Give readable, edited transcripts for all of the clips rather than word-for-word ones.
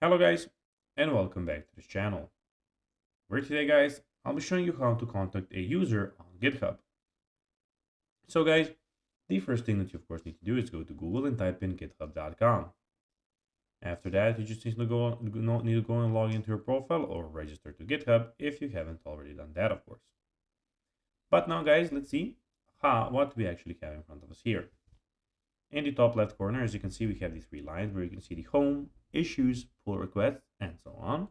Hello guys, and welcome back to this channel. Where today guys, I'll be showing you how to contact a user on GitHub. So guys, the first thing that you of course need to do is go to Google and type in github.com. After that, you just need to go and log into your profile or register to GitHub if you haven't already done that of course. But now guys, let's see what we actually have in front of us here. In the top left corner, as you can see, we have these three lines where you can see the home, issues, pull requests, and so on.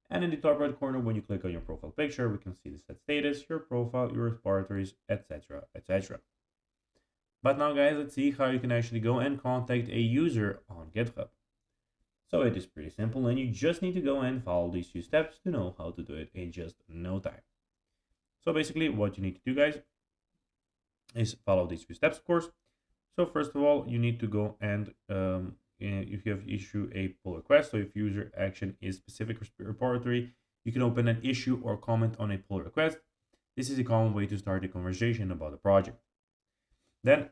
And in the top right corner, when you click on your profile picture, we can see the set status, your profile, your repositories, etc, etc. But now guys, let's see how you can actually go and contact a user on GitHub. So it is pretty simple and you just need to go and follow these few steps to know how to do it in just no time. So basically what you need to do guys is follow these few steps of course. So first of all, you need to go and you have issue a pull request. So if user action is specific repository, you can open an issue or comment on a pull request. This is a common way to start a conversation about the project. Then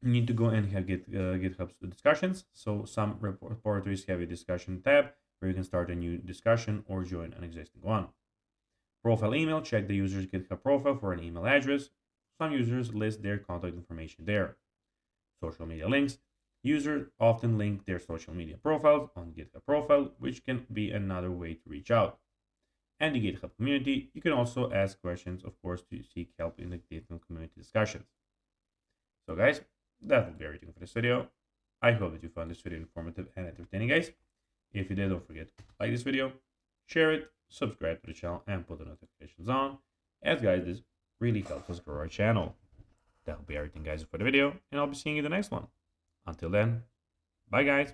you need to go and have GitHub discussions. So some repositories have a discussion tab where you can start a new discussion or join an existing one. Profile email, check the user's GitHub profile for an email address. Some users list their contact information there. Social media links. Users often link their social media profiles on GitHub profile, which can be another way to reach out. And the GitHub community, you can also ask questions, of course, to seek help in the GitHub community discussions. So guys, that will be everything for this video. I hope that you found this video informative and entertaining, guys. If you did, don't forget to like this video, share it, subscribe to the channel, and put the notifications on, as guys, this really helps us grow our channel. That will be everything, guys, for the video, and I'll be seeing you in the next one. Until then, bye, guys.